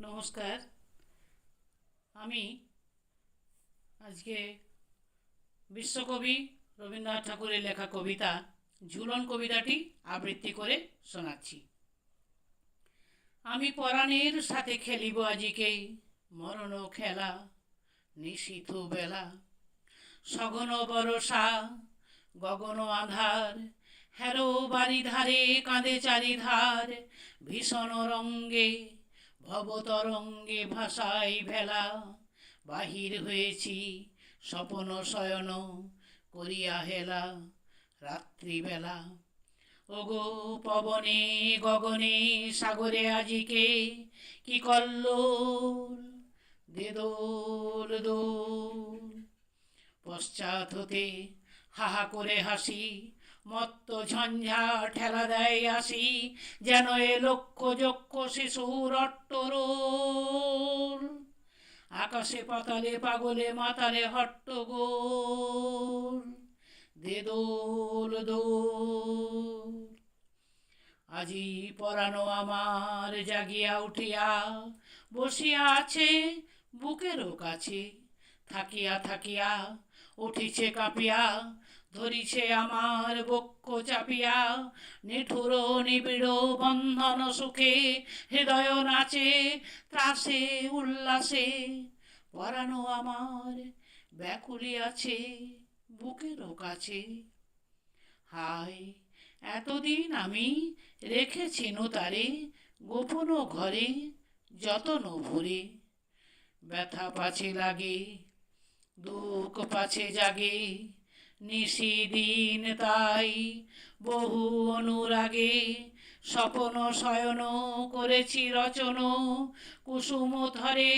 নমস্কার। আমি আজকে বিশ্বকবি রবীন্দ্রনাথ ঠাকুরের লেখা কবিতা ঝুলন কবিতাটি আবৃত্তি করে শোনাচ্ছি। আমি পরাণের সাথে খেলিব আজিকে মরণ খেলা, নিশীথ বেলা, সঘন বরষা, গগন আধার, হেরো বাড়ি ধারে কাঁদে চারিধার, ভীষণ রঙ্গে ভবতরঙ্গে ভাষায় ভেলা, বাহির হয়েছি স্বপন শয়ন করিয়া হেলা, রাত্রিবেলা। ওগো পবনে গগনে সাগরে আজিকে কি কল্লোল, দে দোল দোল। পশ্চাৎ হতে হাহা করে হাসি, মত্ত ঝঞ্ঝা ঠেলা দেয় আসি, যেন এ লক্ষ যক্ষ শিশুর অট্টরোল, আকাশে পাতালে পাগলে মাতালে হট্টগোল, দে দোল দোল। আজি পরানো আমার জাগিয়া উঠিয়া বসিয়া আছে বুকেরও কাছে, থাকিয়া থাকিয়া উঠিছে কাঁপিয়া, ধরিছে আমার বক্ষ চাপিয়া, নিঠুর নিবিড় বন্ধন সুখে হৃদয় নাচে ত্রাসে উল্লাসে, পরানো আমার ব্যাকুলি আছে বুকেরও কাছে। হায় এতদিন আমি রেখেছি তারে গোপন ঘরে যতন ভরে, ব্যথা পাছে লাগে দুঃখ পাছে জাগে, নিশিদিন তাই বহু অনুরাগে, স্বপন শয়ন করেছি রচন কুসুম ধরে,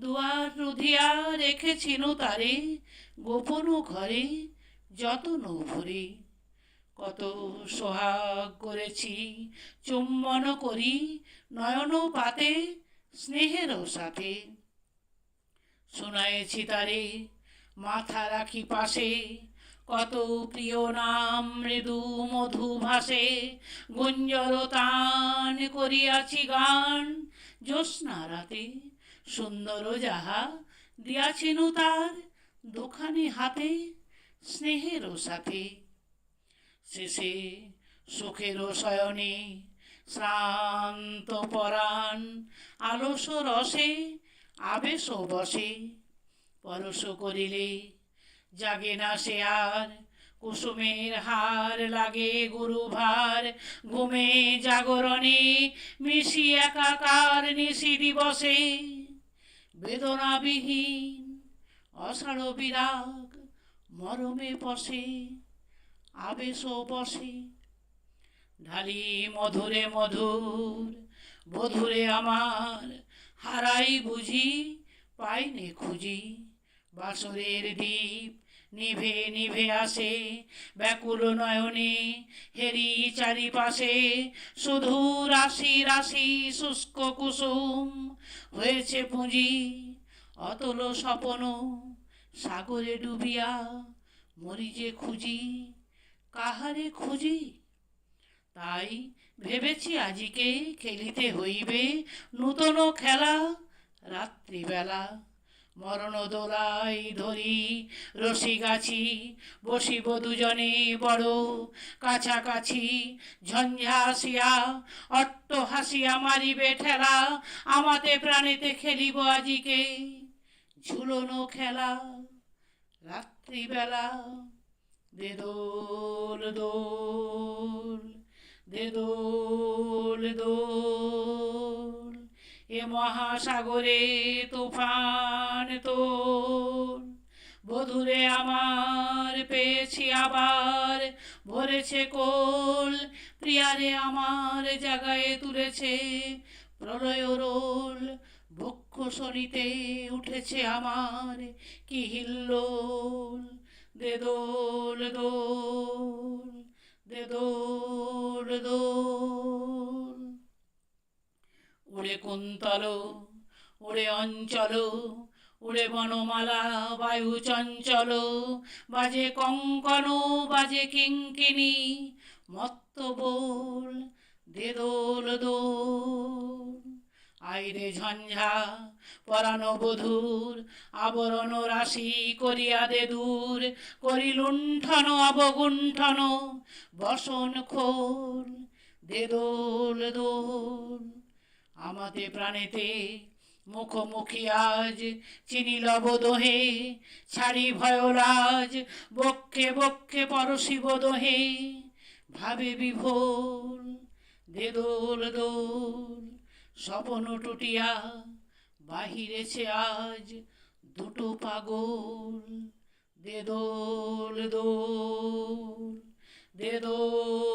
দুয়ার রুধিয়া রেখেছি তারে গোপন ঘরে যতন ভরে। কত সোহাগ করেছি চুম্বন করি নয়ন পাতে স্নেহেরও সাথে, শুনায়েছি তারে মাথা রাখি পাশে, কত প্রিয় নাম মৃদু মধু ভাসে, গুঞ্জর তান করিয়াছি গান জ্যোৎস্না রাতে, সুন্দর যাহা দিয়াছিনু তার দুখানি হাতে স্নেহেরও সাথে। শেষে সুখেরও শয়নে শ্রান্ত পরাণ আলস রসে আবেশ বসে, পরশ করিলে জাগে না সে আর, কুসুমের হার লাগে গুরুভার, ঘুমে জাগরণে মিশি একাকার নিশি দিবসে, বেদনাবিহীন অসাড় বিরাগ মরমে পশে আবেশ বসে। ঢালি মধুরে মধুর বধুরে আমার, হারাই বুঝি পাইনে খুঁজি, বাসরের দ্বীপ নিভে নিভে আসে, ব্যাকুল নয়নে হেরি চারিপাশে, শুধু রাশি রাশি শুষ্ক কুসুম হয়েছে পুঁজি, অতল স্বপন সাগরে ডুবিয়া মরি যে খুঁজি, কাহারে খুঁজি। তাই ভেবেছি আজিকে খেলিতে হইবে নূতন খেলা, রাত্রিবেলা মরণ দোলাই ধরি রশি গাছি, বসিব দুজনে বড় কাছাকাছি, ঝঞ্ঝা আসিয়া অট্ট হাসিয়া মারিবে ঠেলা, আমাতে প্রাণেতে খেলিব আজিকে ঝুলনো খেলা, রাত্রিবেলা। দে দোল দোল, দে দোল দোল, এ মহাসাগরে তুফান তোল, বধুরে আমার পেয়েছি আবার ভরেছে কোল, প্রিয়ারে আমার জাগায় তুলেছে প্রলয় রোল, বক্ষ সরিতে উঠেছে আমার কি হিল্লোল, দে দোল দোল, দে দোল দোল। উড়ে কুন্তল উড়ে অঞ্চল, উড়ে বনমালা বায়ু চঞ্চল, বাজে কঙ্কণ বাজে কিঙ্কিণী, মত্ত বোল দে দোল দোল। আইরে ঝঞ্ঝা পরানো বধূর আবরণ রাশি করিয়া দে দূর করি লুণ্ঠন অবগুণ্ঠন বসন খোল দে দোল দোল আমাতে প্রাণেতে মুখোমুখি আজ চিনি লব দোহে ছাড়ি ভয়রাজ বক্ষে বক্ষে পরশিব দোহে ভাবে বিভোল দে দোল দোল স্বপন টুটিয়া বাহিরেছে আজ দুটো পাগল দে দোল দোল দে দোল